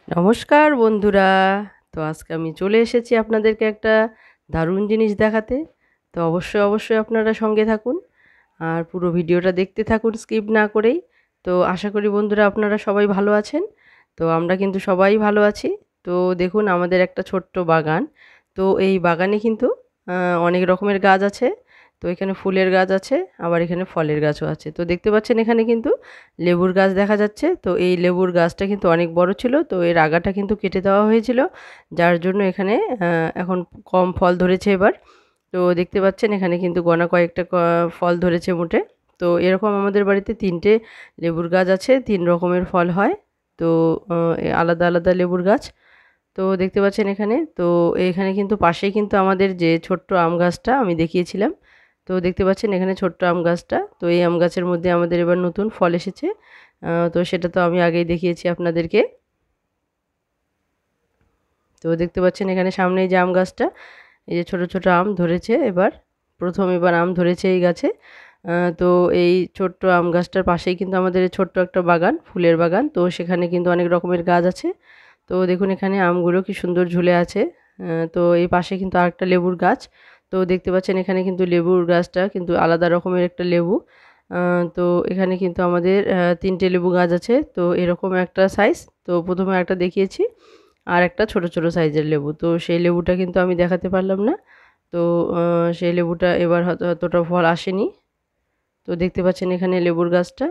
নমস্কার বন্ধুরা। তো আজকে আমি চলে এসেছি আপনাদেরকে একটা দারুণ জিনিস দেখাতে। তো অবশ্যই আপনারা সঙ্গে থাকুন আর পুরো ভিডিওটা দেখতে থাকুন স্কিপ না করেই। তো আশা করি বন্ধুরা আপনারা সবাই ভালো আছেন। তো আমরা কিন্তু সবাই ভালো আছি। তো দেখুন আমাদের একটা ছোট্ট বাগান। তো এই বাগানে কিন্তু অনেক রকমের গাছ আছে। তো এখানে ফুলের গাছ আছে, আবার এখানে ফলের গাছও আছে। তো দেখতে পাচ্ছেন এখানে কিন্তু লেবুর গাছ দেখা যাচ্ছে। তো এই লেবুর গাছটা কিন্তু অনেক বড় ছিল, তো এর আগাটা কিন্তু কেটে দেওয়া হয়েছিল, যার জন্য এখানে এখন কম ফল ধরেছে এবার। তো দেখতে পাচ্ছেন এখানে কিন্তু গোনা কয়েকটা ফল ধরেছে মোটে। তো এরকম আমাদের বাড়িতে 3টে লেবুর গাছ আছে, 3 রকমের ফল হয়। তো আলাদা আলাদা লেবুর গাছ। তো দেখতে পাচ্ছেন এখানে, তো এখানে কিন্তু পাশেই কিন্তু আমাদের যে ছোট্ট আম গাছটা আমি দেখিয়েছিলাম। তো দেখতে পাচ্ছেন এখানে ছোট্ট আম গাছটা, তো এই আম গাছের মধ্যে আমাদের এবার নতুন ফল এসেছে। তো সেটা তো আমি আগেই দেখিয়েছি আপনাদেরকে। তো দেখতে পাচ্ছেন এখানে সামনে এই যে আম গাছটা, এই যে ছোট ছোট আম ধরেছে এবার, এবার আম ধরেছে এই গাছে। তো এই ছোট্ট আম গাছটার পাশেই কিন্তু আমাদের এই ছোট্ট একটা বাগান, ফুলের বাগান। তো সেখানে কিন্তু অনেক রকমের গাছ আছে। তো দেখুন এখানে আমগুলো কি সুন্দর ঝুলে আছে। তো এই পাশে কিন্তু আরেকটা লেবুর গাছ। তো দেখতে পাচ্ছেন এখানে কিন্তু লেবুর গাছটা কিন্তু আলাদা রকমের একটা লেবু। তো এখানে কিন্তু আমাদের 3টে লেবু গাছ আছে, তো এরকম একটা সাইজ। তো প্রথমে একটা দেখিয়েছি, আর একটা ছোট ছোট সাইজের লেবু। তো সেই লেবুটা কিন্তু আমি দেখাতে পারলাম না। তো সেই লেবুটা এবার হয়তো অতটা ফল আসেনি। তো দেখতে পাচ্ছেন এখানে লেবুর গাছটা।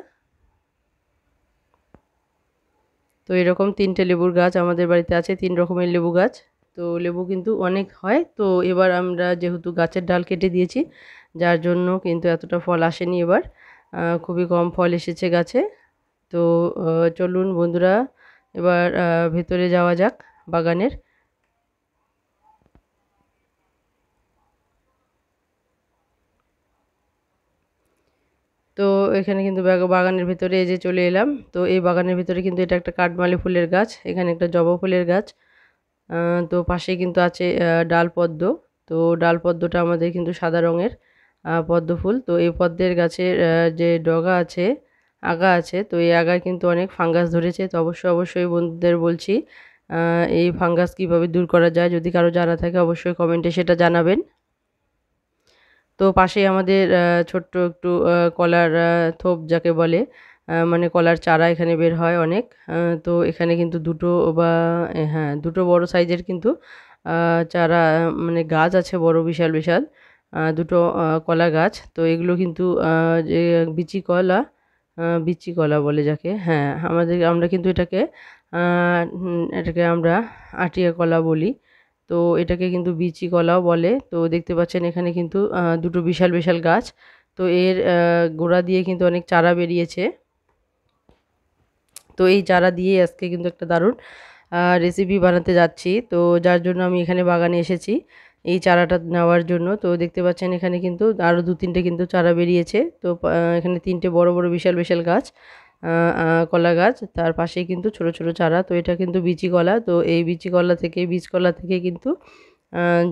তো এরকম 3টে লেবুর গাছ আমাদের বাড়িতে আছে, 3 রকমের লেবু গাছ। তো লেবু কিন্তু অনেক হয়। তো এবার আমরা যেহেতু গাছের ডাল কেটে দিয়েছি, যার জন্য কিন্তু এতটা ফল আসেনি এবার। খুবই কম ফল এসেছে গাছে। তো চলুন বন্ধুরা, এবার ভেতরে যাওয়া যাক বাগানের। তো এখানে কিন্তু বাগানের ভিতরে এই যে চলে এলাম। তো এই বাগানের ভিতরে কিন্তু এটা একটা কাঠমালি ফুলের গাছ, এখানে একটা জবা ফুলের গাছ। তো পাশে কিন্তু আছে ডাল পদ্ম। তো ডাল পদ্মটা আমাদের কিন্তু সাদা রঙের পদ্ম ফুল। তো এই পদ্মের গাছের যে ডগা আছে, আগা আছে, তো এই আগায় কিন্তু অনেক ফাঙ্গাস ধরেছে। তো অবশ্যই বন্ধুদের বলছি এই ফাঙ্গাস কিভাবে দূর করা যায়, যদি কারো জানা থাকে অবশ্যই কমেন্টে সেটা জানাবেন। তো পাশেই আমাদের ছোট্ট একটু কলার থোপ যাকে বলে, মানে কলার চারা এখানে বের হয় অনেক। তো এখানে কিন্তু দুটো বা হ্যাঁ, দুটো বড় সাইজের কিন্তু চারা, মানে গাছ আছে বড় বিশাল বিশাল দুটো কলা গাছ। তো এগুলো কিন্তু যে বিচি কলা, বিচি কলা বলে যাকে, হ্যাঁ আমরা কিন্তু এটাকে আমরা আটিয়া কলা বলি। তো এটাকে কিন্তু বিচি কলাও বলে। তো দেখতে পাচ্ছেন এখানে কিন্তু দুটো বিশাল বিশাল গাছ। তো এর গোড়া দিয়ে কিন্তু অনেক চারা বেরিয়েছে। তো এই চারা দিয়ে আজকে কিন্তু একটা দারুণ রেসিপি বানাতে যাচ্ছি। তো যার জন্য আমি এখানে বাগানে এসেছি এই চারাটা নেওয়ার জন্য। তো দেখতে পাচ্ছেন এখানে কিন্তু আরও 2-3টে কিন্তু চারা বেরিয়েছে। তো এখানে 3টে বড় বড় বিশাল বিশাল গাছ, কলা গাছ, তার পাশেই কিন্তু ছোট ছোট চারা। তো এটা কিন্তু বিচি কলা। তো এই বিচি কলা থেকে, বীজ কলা থেকে কিন্তু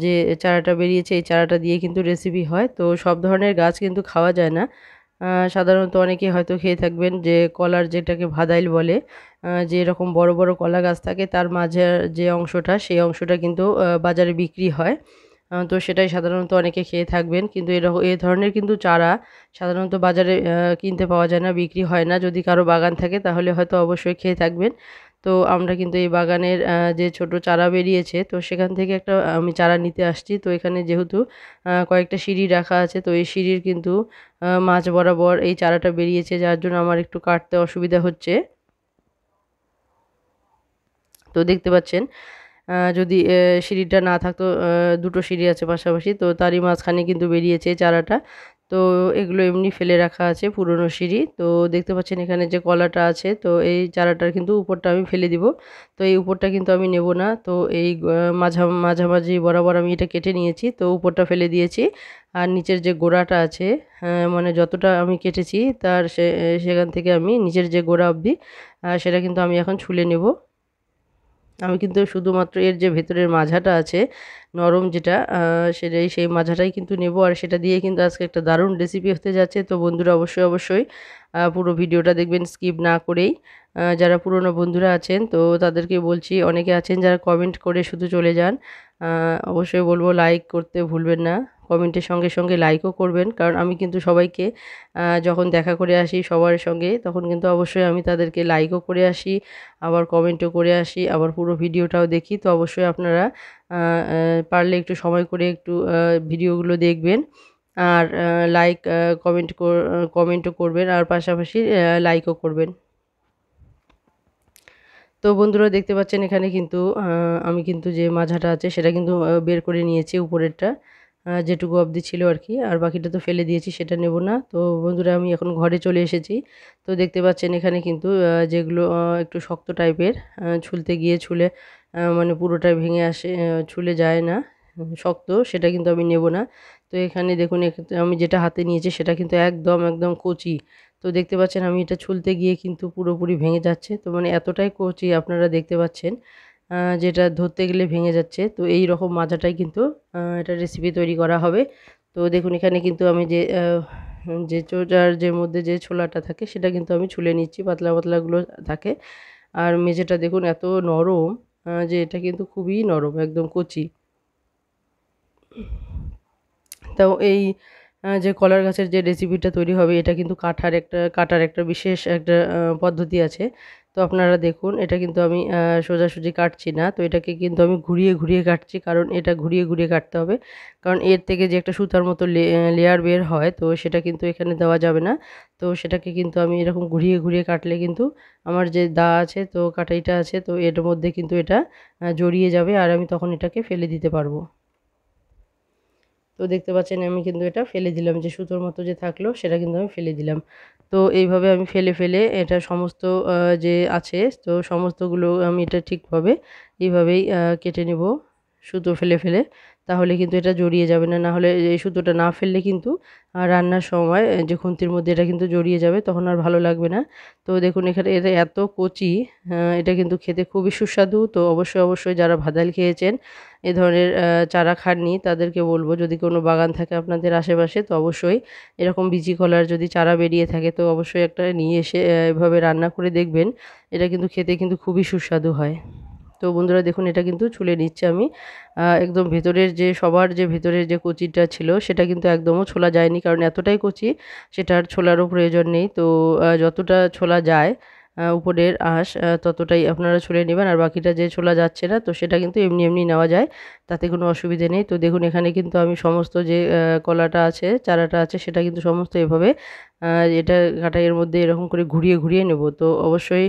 যে চারাটা বেরিয়েছে, এই চারাটা দিয়ে কিন্তু রেসিপি হয়। তো সব ধরনের গাছ কিন্তু খাওয়া যায় না। সাধারণত অনেকে হয়তো খেয়ে থাকবেন যে কলার যেটাকে ভাদাইল বলে, যে এরকম বড় বড় কলা গাছ থাকে তার মাঝে যে অংশটা, সেই অংশটা কিন্তু বাজারে বিক্রি হয়। তো সেটাই সাধারণত অনেকে খেয়ে থাকবেন, কিন্তু এরকম এই ধরনের কিন্তু চারা সাধারণত বাজারে কিনতে পাওয়া যায় না, বিক্রি হয় না। যদি কারো বাগান থাকে তাহলে হয়তো অবশ্যই খেয়ে থাকবেন। তো আমরা কিন্তু এই বাগানের যে ছোট চারা বেরিয়েছে, তো সেখান থেকে একটা আমি চারা নিতে আসছি। তো এখানে যেহেতু কয়েকটা সিঁড়ি রাখা আছে, তো এই সিঁড়ির কিন্তু মাঝ বরাবর এই চারাটা বেরিয়েছে, যার জন্য আমার একটু কাটতে অসুবিধা হচ্ছে। তো দেখতে পাচ্ছেন যদি সিঁড়িটা না থাকতো, দুটো সিঁড়ি আছে পাশাপাশি, তো তারই মাঝখানে কিন্তু বেরিয়েছে চারাটা। তো এগুলো এমনি ফেলে রাখা আছে পুরনো সিঁড়ি। তো দেখতে পাচ্ছেন এখানে যে কলাটা আছে, তো এই চারাটার কিন্তু উপরটা আমি ফেলে দিব। তো এই উপরটা কিন্তু আমি নেব না। তো এই মাঝামাঝি বরাবর আমি এটা কেটে নিয়েছি, তো উপরটা ফেলে দিয়েছি। আর নিচের যে গোড়াটা আছে, মানে যতটা আমি কেটেছি তার সেখান থেকে আমি নিচের যে গোড়া অবধি সেটা কিন্তু আমি এখন ছুলে নেব। আমি কিন্তু শুধুমাত্র এর যে ভেতরের মাঝাটা আছে, নরম যেটা, সেই মাঝাটাই কিন্তু নেব। আর সেটা দিয়ে কিন্তু আজকে একটা দারুণ রেসিপি হতে যাচ্ছে। তো বন্ধুরা অবশ্যই পুরো ভিডিওটা দেখবেন স্কিপ না করেই। যারা পুরনো বন্ধুরা আছেন তো তাদেরকে বলছি, অনেকে আছেন যারা কমেন্ট করে শুধু চলে যান। অবশ্যই বলবো লাইক করতে ভুলবেন না, কমেন্টের সঙ্গে সঙ্গে লাইকও করবেন, কারণ আমি কিন্তু সবাইকে যখন দেখা করে আসি সবার সঙ্গে তখন কিন্তু অবশ্যই আমি তাদেরকে লাইকও করে আসি, আবার কমেন্টও করে আসি, আবার পুরো ভিডিওটাও দেখি। তো অবশ্যই আপনারা পারলে একটু সময় করে একটু ভিডিওগুলো দেখবেন, আর লাইক কমেন্টও করবেন, আর পাশাপাশি লাইকও করবেন। তো বন্ধুরা দেখতে পাচ্ছেন এখানে কিন্তু আমি কিন্তু যে মাঝাটা আছে সেটা কিন্তু বের করে নিয়েছি, উপরেরটা যেটুকু অবধি ছিল আর কি, আর বাকিটা তো ফেলে দিয়েছি, সেটা নেব না। তো বন্ধুরা আমি এখন ঘরে চলে এসেছি। তো দেখতে পাচ্ছেন এখানে কিন্তু যেগুলো একটু শক্ত টাইপের, ছুলতে গিয়ে ছুলে মানে পুরোটাই ভেঙে আসে, ছুলে যায় না, শক্ত, সেটা কিন্তু আমি নেব না। তো এখানে দেখুন আমি যেটা হাতে নিয়েছি সেটা কিন্তু একদম একদম কচি। তো দেখতে পাচ্ছেন আমি এটা ছুলতে গিয়ে কিন্তু পুরোপুরি ভেঙে যাচ্ছে, তো মানে এতটাই কচি আপনারা দেখতে পাচ্ছেন, যেটা ধরতে গেলে ভেঙে যাচ্ছে। তো এই রকম মাজাটাই কিন্তু এটা রেসিপি তৈরি করা হবে। তো দেখুন এখানে কিন্তু আমি যে চোজার যে মধ্যে যে ছোলাটা থাকে সেটা কিন্তু আমি ছুলে নিচ্ছি, পাতলা পাতলাগুলো থাকে। আর মেঝেটা দেখুন এত নরম, যে এটা কিন্তু খুবই নরম, একদম কচি। তো এই যে কলার গাছের যে রেসিপিটা তৈরি হবে এটা কিন্তু কাটার একটা বিশেষ একটা পদ্ধতি আছে। তো আপনারা দেখুন এটা কিন্তু আমি সোজাসুজি কাটছি না, তো এটাকে কিন্তু আমি ঘুরিয়ে ঘুরিয়ে কাটছি, কারণ এটা ঘুরিয়ে ঘুরিয়ে কাটতে হবে, কারণ এর থেকে যে একটা সুতার মতো লেয়ার বের হয় তো সেটা কিন্তু এখানে দেওয়া যাবে না। তো সেটাকে কিন্তু আমি এরকম ঘুরিয়ে ঘুরিয়ে কাটলে কিন্তু আমার যে দা আছে তো কাটাইটা আছে তো এর মধ্যে কিন্তু এটা জড়িয়ে যাবে, আর আমি তখন এটাকে ফেলে দিতে পারবো। তো দেখতে পাচ্ছেন আমি কিন্তু এটা ফেলে দিলাম, যে সুতোর মতো যে থাকলো সেটা কিন্তু আমি ফেলে দিলাম। তো এইভাবে আমি ফেলে ফেলে এটা সমস্ত যে আছে তো সমস্তগুলো আমি এটা ঠিকভাবে এইভাবেই কেটে নেব, সুতো ফেলে ফেলে, তাহলে কিন্তু এটা জড়িয়ে যাবে না। না হলে এই সুতোটা না ফেললে কিন্তু রান্নার সময় যে খুন্তির মধ্যে এটা কিন্তু জড়িয়ে যাবে, তখন আর ভালো লাগবে না। তো দেখুন এখানে এটা এত কচি, এটা কিন্তু খেতে খুবই সুস্বাদু। তো অবশ্যই অবশ্যই যারা ভাদাইল খেয়েছেন, এ ধরনের চারা খাননি, তাদেরকে বলবো যদি কোনো বাগান থাকে আপনাদের আশেপাশে তো অবশ্যই এরকম বিচি কলার যদি চারা বেরিয়ে থাকে তো অবশ্যই একটা নিয়ে এসে এভাবে রান্না করে দেখবেন, এটা কিন্তু খেতে কিন্তু খুবই সুস্বাদু হয়। তো বন্ধুরা দেখুন এটা কিন্তু ছুলে নিচ্ছে আমি, একদম ভেতরের যে সবার যে ভেতরের যে কচিটা ছিল সেটা কিন্তু একদমও ছোলা যায়নি, কারণ এতটাই কচি সেটার ছোলারও প্রয়োজন নেই। তো যতটা ছোলা যায় উপরের আঁশ ততটাই আপনারা ছুলে নেবেন, আর বাকিটা যে ছোলা যাচ্ছে না তো সেটা কিন্তু এমনি এমনি নেওয়া যায়, তাতে কোনো অসুবিধে নেই। তো দেখুন এখানে কিন্তু আমি সমস্ত যে কলাটা আছে চারাটা আছে সেটা কিন্তু সমস্ত এভাবে এটা কাটাইয়ের মধ্যে এরকম করে ঘুরিয়ে ঘুরিয়ে নেব। তো অবশ্যই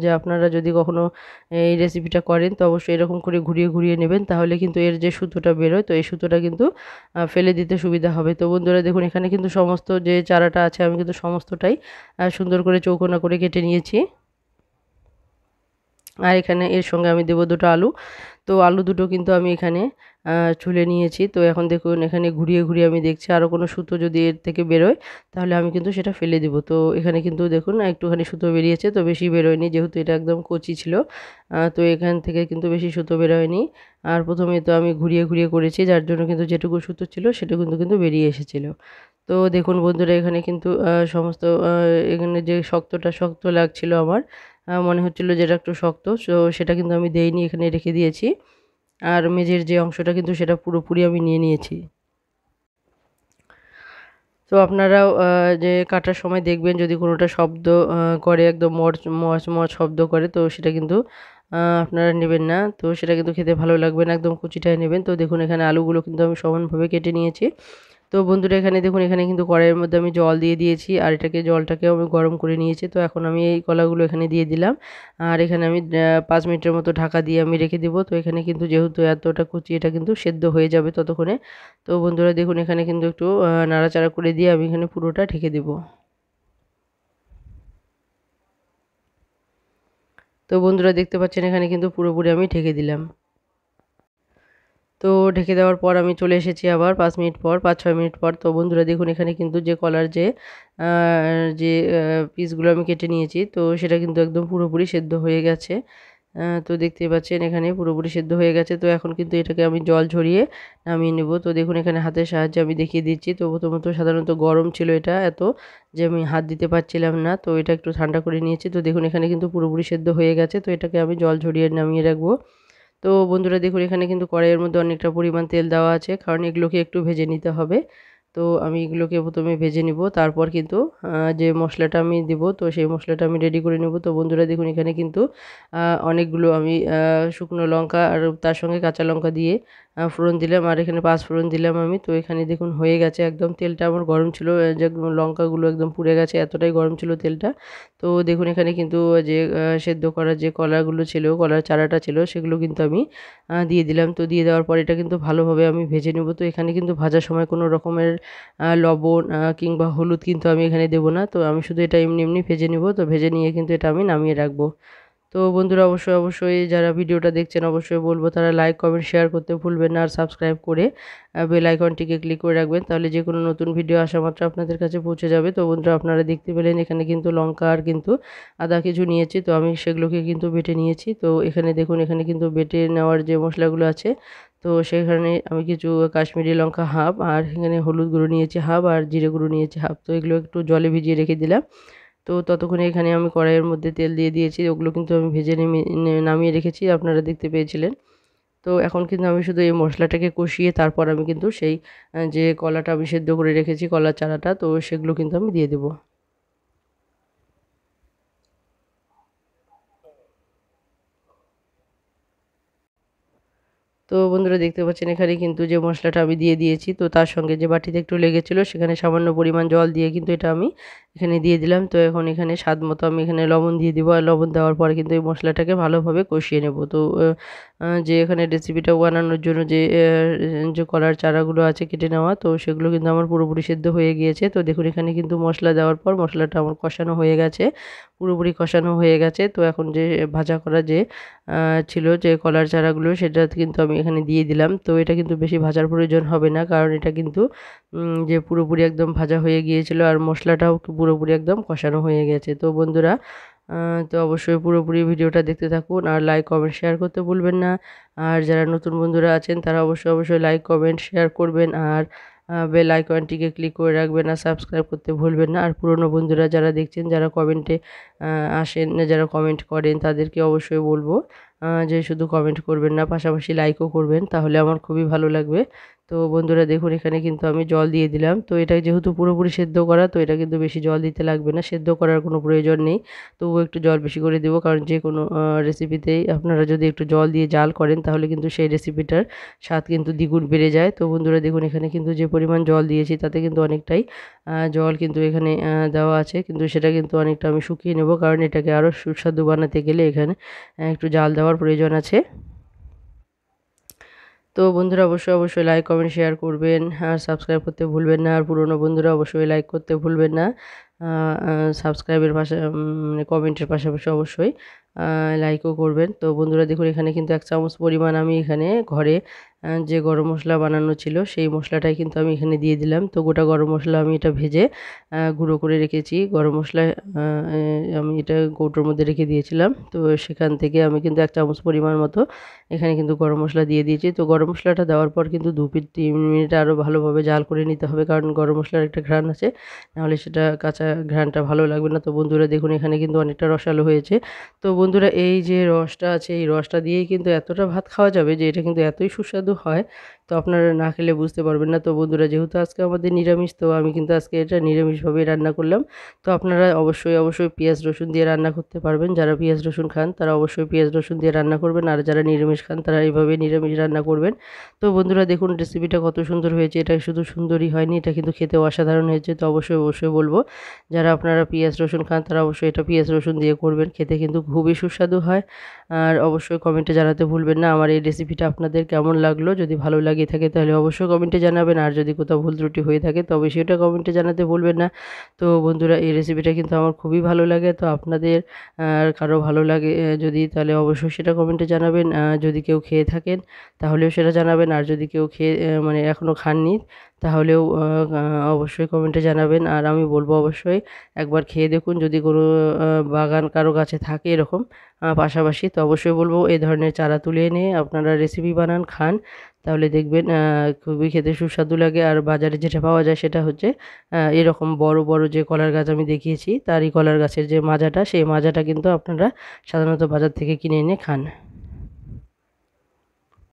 যে আপনারা যদি কখনো এই রেসিপিটা করেন তো অবশ্যই এরকম করে ঘুরিয়ে ঘুরিয়ে নেবেন, তাহলে কিন্তু এর যে সুতোটা বেরোয় তো এই সুতোটা কিন্তু ফেলে দিতে সুবিধা হবে। তো বন্ধুরা দেখুন এখানে কিন্তু সমস্ত যে চারাটা আছে আমি কিন্তু সমস্তটাই সুন্দর করে চৌকোনা করে কেটে নিয়েছি। আর এখানে এর সঙ্গে আমি দেবো দুটো আলু। তো আলু দুটো কিন্তু আমি এখানে ছুলে নিয়েছি। তো এখন দেখুন এখানে ঘুরিয়ে ঘুরিয়ে আমি দেখছি আরও কোনো সুতো যদি এর থেকে বেরোয় তাহলে আমি কিন্তু সেটা ফেলে দিব। তো এখানে কিন্তু দেখুন একটুখানি সুতো বেরিয়েছে, তো বেশি বেরোয়নি যেহেতু এটা একদম কচি ছিল। তো এখান থেকে কিন্তু বেশি সুতো বেরোয়নি। আর প্রথমে তো আমি ঘুরিয়ে ঘুরিয়ে করেছি যার জন্য কিন্তু যেটুকু সুতো ছিল সেটা কিন্তু বেরিয়ে এসেছিলো। তো দেখুন বন্ধুরা এখানে কিন্তু সমস্ত এখানে যে শক্ত লাগছিল আমার, মনে হচ্ছিল যেটা একটু শক্ত, সো সেটা কিন্তু আমি দেইনি, এখানে রেখে দিয়েছি। আর মেঝের যে অংশটা কিন্তু সেটা পুরোপুরি আমি নিয়ে নিয়েছি। তো আপনারাও যে কাটার সময় দেখবেন যদি কোনোটা শব্দ করে একদম মচ শব্দ করে তো সেটা কিন্তু আপনারা নেবেন না, তো সেটা কিন্তু খেতে ভালো লাগবে না, একদম কুচিটাই নেবেন। তো দেখুন এখানে আলুগুলো কিন্তু আমি সমানভাবে কেটে নিয়েছি। তো বন্ধুরা এখানে দেখুন এখানে কিন্তু কড়াইয়ের মধ্যে আমি জল দিয়ে দিয়েছি, আর জলটাকেও আমি গরম করে নিয়েছি। তো এখন আমি এই কলাগুলো এখানে দিয়ে দিলাম, আর এখানে আমি 5 মিনিটের মতো ঢাকা দিয়ে আমি রেখে দিব। তো এখানে কিন্তু যেহেতু এতটা কুচি এটা কিন্তু সেদ্ধ হয়ে যাবে ততক্ষণে। তো বন্ধুরা দেখুন এখানে কিন্তু একটু নাড়াচাড়া করে দিয়ে আমি এখানে পুরোটা ঢেকে দেব। তো বন্ধুরা দেখতে পাচ্ছেন এখানে কিন্তু পুরোপুরি আমি ঢেকে দিলাম। তো ঢেকে দেওয়ার পর আমি চলে এসেছি আবার 5 মিনিট পর, 5-6 মিনিট পর। তো বন্ধুরা দেখুন এখানে কিন্তু যে কলার আ যে পিসগুলো আমি কেটে নিয়েছি তো সেটা কিন্তু একদম পুরোপুরি সেদ্ধ হয়ে গেছে। তো দেখতেই পাচ্ছেন এখানে পুরোপুরি সেদ্ধ হয়ে গেছে। তো এখন কিন্তু এটাকে আমি জল ঝরিয়ে নামিয়ে নেব। তো দেখুন এখানে হাতের সাহায্যে আমি দেখিয়ে দিচ্ছি। তো প্রথমত সাধারণত গরম ছিল এটা এত যে আমি হাত দিতে পারছিলাম না। তো এটা একটু ঠান্ডা করে নিয়েছি। তো দেখুন এখানে কিন্তু পুরোপুরি সেদ্ধ হয়ে গেছে। তো এটাকে আমি জল ঝরিয়ে নামিয়ে রাখবো। তো বন্ধুরা দেখুন এখানে কিন্তু কড়াইয়ের মধ্যে অনেকটা পরিমাণ তেল দেওয়া আছে, কারণ এগুলোকে একটু ভেজে নিতে হবে। তো আমি এগুলোকে প্রথমে ভেজে নিব, তারপর কিন্তু যে মশলাটা আমি দেব, তো সেই মশলাটা আমি রেডি করে নেব। তো বন্ধুরা দেখুন এখানে কিন্তু অনেকগুলো আমি শুকনো লঙ্কা আর তার সঙ্গে কাঁচা লঙ্কা দিয়ে ফোড়ন দিলাম, আর এখানে 5 ফোড়ন দিলাম আমি। তো এখানে দেখুন হয়ে গেছে, একদম তেলটা আমার গরম ছিল, যে লঙ্কাগুলো একদম পুড়ে গেছে, এতটাই গরম ছিল তেলটা। তো দেখুন এখানে কিন্তু যে সেদ্ধ করা যে কলাগুলো ছিল, কলার চারাটা ছিল, সেগুলো কিন্তু আমি দিয়ে দিলাম। তো দিয়ে দেওয়ার পর এটা কিন্তু ভালোভাবে আমি ভেজে নেব। তো এখানে কিন্তু ভাজার সময় কোনো রকমের লবণ কিংবা হলুদ কিন্তু আমি এখানে দেব না। তো আমি শুধু এটা এমনি এমনি ভেজে নেব। তো ভেজে নিয়ে কিন্তু এটা আমি নামিয়ে রাখবো। তো বন্ধুরা অবশ্যই যারা ভিডিওটা দেখছেন অবশ্যই বলবো তারা লাইক কমেন্ট শেয়ার করতে ভুলবেন না, আর সাবস্ক্রাইব করে বেল আইকনটিকে ক্লিক করে রাখবেন, তাহলে যে কোনো নতুন ভিডিও আসা মাত্র আপনাদের কাছে পৌঁছে যাবে। তো বন্ধুরা আপনারা দেখতে পেলেন এখানে কিন্তু লঙ্কা আর কিন্তু আদা কিছু নিয়েছি, তো আমি সেগুলোকে কিন্তু বেটে নিয়েছি। তো এখানে দেখুন এখানে কিন্তু বেটে নেওয়ার যে মশলাগুলো আছে, তো সেখানে আমি কিছু কাশ্মীরি লঙ্কা হাফ, আর এখানে হলুদ গুঁড়ো নিয়েছি হাফ, আর জিরে গুঁড়ো নিয়েছি হাফ। তো এগুলো একটু জলে ভিজিয়ে রেখে দিলাম। তো ততক্ষণে এখানে আমি কড়াইয়ের মধ্যে তেল দিয়ে দিয়েছি, ওগুলো কিন্তু আমি ভেজে নামিয়ে রেখেছি, আপনারা দেখতে পেয়েছিলেন। তো এখন কিন্তু আমি শুধু এই মশলাটাকে কষিয়ে তারপর আমি কিন্তু সেই যে কলাটা আমি সেদ্ধ করে রেখেছি, কলার চারাটা, তো সেগুলো কিন্তু আমি দিয়ে দেবো। তো বন্ধুরা দেখতে পাচ্ছেন এখানে কিন্তু যে মশলাটা আমি দিয়ে দিয়েছি, তো তার সঙ্গে যে বাটিতে একটু লেগেছিল সেখানে সামান্য পরিমাণ জল দিয়ে কিন্তু এটা আমি এখানে দিয়ে দিলাম। তো এখন এখানে স্বাদ মতো আমি এখানে লবণ দিয়ে দিব, আর লবণ দেওয়ার পরে কিন্তু এই মশলাটাকে ভালোভাবে কষিয়ে নেব। তো যে এখানে রেসিপিটা বানানোর জন্য যে কলার চারাগুলো আছে কেটে নেওয়া, তো সেগুলো কিন্তু আমার পুরোপুরি সেদ্ধ হয়ে গিয়েছে। তো দেখুন এখানে কিন্তু মশলা দেওয়ার পর মশলাটা আমার কষানো হয়ে গেছে, পুরোপুরি কষানো হয়ে গেছে। তো এখন যে ভাজা করা যে ছিল যে কলার চারাগুলো, সেটা কিন্তু আমি এখানে দিয়ে দিলাম। তো এটা কিন্তু বেশি ভাজার প্রয়োজন হবে না, কারণ এটা কিন্তু যে পুরোপুরি একদম ভাজা হয়ে গিয়েছিল, আর মশলাটাও পুরোপুরি একদম কষানো হয়ে গেছে। তো বন্ধুরা তো অবশ্যই পুরোপুরি ভিডিওটা দেখতে থাকুন, আর লাইক কমেন্ট শেয়ার করতে ভুলবেন না। আর যারা নতুন বন্ধুরা আছেন তারা অবশ্যই লাইক কমেন্ট শেয়ার করবেন, আর বেল আইকনটিকে ক্লিক করে রাখবেন, আর সাবস্ক্রাইব করতে ভুলবেন না। আর পুরনো বন্ধুরা যারা দেখছেন, যারা কমেন্টে আসেন, যারা কমেন্ট করেন, তাদেরকে অবশ্যই বলবো যে শুধু কমেন্ট করবেন না, পাশাপাশি লাইকও করবেন, তাহলে আমার খুবই ভালো লাগবে। তো বন্ধুরা দেখুন এখানে কিন্তু আমি জল দিয়ে দিলাম। তো এটা যেহেতু পুরোপুরি সেদ্ধ করা, তো এটা কিন্তু বেশি জল দিতে লাগবে না, সেদ্ধ করার কোনো প্রয়োজন নেই। তবুও একটু জল বেশি করে দেবো, কারণ যে কোনো রেসিপিতেই আপনারা যদি একটু জল দিয়ে জাল করেন, তাহলে কিন্তু সেই রেসিপিটার স্বাদ কিন্তু দ্বিগুণ বেড়ে যায়। তো বন্ধুরা দেখুন এখানে কিন্তু যে পরিমাণ জল দিয়েছি তাতে কিন্তু অনেকটাই জল কিন্তু এখানে দেওয়া আছে, কিন্তু সেটা কিন্তু অনেকটা আমি শুকিয়ে নেব, কারণ এটাকে আরও সুস্বাদু বানাতে গেলে এখানে একটু জাল দেওয়ার প্রয়োজন আছে। তো বন্ধুরা অবশ্যই লাইক কমেন্ট শেয়ার করবেন, আর সাবস্ক্রাইব করতে ভুলবেন না। আর পুরনো বন্ধুরা অবশ্যই লাইক করতে ভুলবেন না। সাবস্ক্রাইবের পাশে মানে কমেন্টের পাশাপাশি অবশ্যই লাইকও করবেন। তো বন্ধুরা দেখুন এখানে কিন্তু 1 চামচ পরিমাণ আমি এখানে ঘরে যে গরম মশলা বানানো ছিল সেই মশলাটাই কিন্তু আমি এখানে দিয়ে দিলাম। তো গোটা গরম মশলা আমি এটা ভেজে গুঁড়ো করে রেখেছি। গরম মশলা আমি এটা কৌটোর মধ্যে রেখে দিয়েছিলাম। তো সেখান থেকে আমি কিন্তু 1 চামচ পরিমাণ মতো এখানে কিন্তু গরম মশলা দিয়ে দিয়েছি। তো গরম মশলাটা দেওয়ার পর কিন্তু 2-3 মিনিট আরও ভালোভাবে জাল করে নিতে হবে, কারণ গরম মশলার একটা ঘ্রাণ আছে, নাহলে সেটা কাঁচা ঘ্রাণটা ভালো লাগবে না। তো বন্ধুরা দেখুন এখানে কিন্তু অনেকটা রসালো হয়েছে। তো বন্ধুরা এই যে রসটা আছে, এই রসটা দিয়েই কিন্তু এতটা ভাত খাওয়া যাবে যে এটা কিন্তু এতই সুস্বাদু হয়, তো আপনারা না খেলে বুঝতে পারবেন না। তো বন্ধুরা যেহেতু আজকে আমাদের নিরামিষ, তো আমি কিন্তু আজকে এটা নিরামিষভাবেই রান্না করলাম। তো আপনারা অবশ্যই পেঁয়াজ রসুন দিয়ে রান্না করতে পারবেন। যারা পেঁয়াজ রসুন খান তারা অবশ্যই পেঁয়াজ রসুন দিয়ে রান্না করবেন, আর যারা নিরামিষ খান তারা এইভাবে নিরামিষ রান্না করবেন। তো বন্ধুরা দেখুন রেসিপিটা কত সুন্দর হয়েছে, এটা শুধু সুন্দরই হয়নি, এটা কিন্তু খেতেও অসাধারণ হয়েছে। তো অবশ্যই বলবো যারা আপনারা পেঁয়াজ রসুন খান তারা অবশ্যই এটা পেঁয়াজ রসুন দিয়ে করবেন, খেতে কিন্তু খুবই সুস্বাদু হয়। আর অবশ্যই কমেন্টে জানাতে ভুলবেন না আমার এই রেসিপিটা আপনাদের কেমন লাগলো। যদি ভালো লাগে থাকে তাহলে অবশ্যই কমেন্টে জানাবেন, আর যদি কোথাও ভুল ত্রুটি হয়ে থাকে তবে সেটা কমেন্টে জানাতে ভুলবেন না। তো বন্ধুরা এই রেসিপিটা কিন্তু আমার খুবই ভালো লাগে। তো আপনাদের আর কারো ভালো লাগে যদি, তাহলে অবশ্যই সেটা কমেন্টে জানাবেন। যদি কেউ খেয়ে থাকেন তাহলেও সেটা জানাবেন, আর যদি কেউ খেয়ে মানে এখনও খাননি তাহলেও অবশ্যই কমেন্টে জানাবেন। আর আমি বলবো অবশ্যই একবার খেয়ে দেখুন, যদি কোনো বাগান কারো কাছে থাকে এরকম পাশাপাশি, তো অবশ্যই বলবো এই ধরনের চারা তুলে এনে আপনারা রেসিপি বানান, খান, তাহলে দেখবেন খুবই খেতে সুস্বাদু লাগে। আর বাজারে যেটা পাওয়া যায় সেটা হচ্ছে এরকম বড় বড় যে কলার গাছ আমি দেখিয়েছি তারই কলার গাছের যে মাজাটা, সেই মাজাটা কিন্তু আপনারা সাধারণত বাজার থেকে কিনে এনে খান।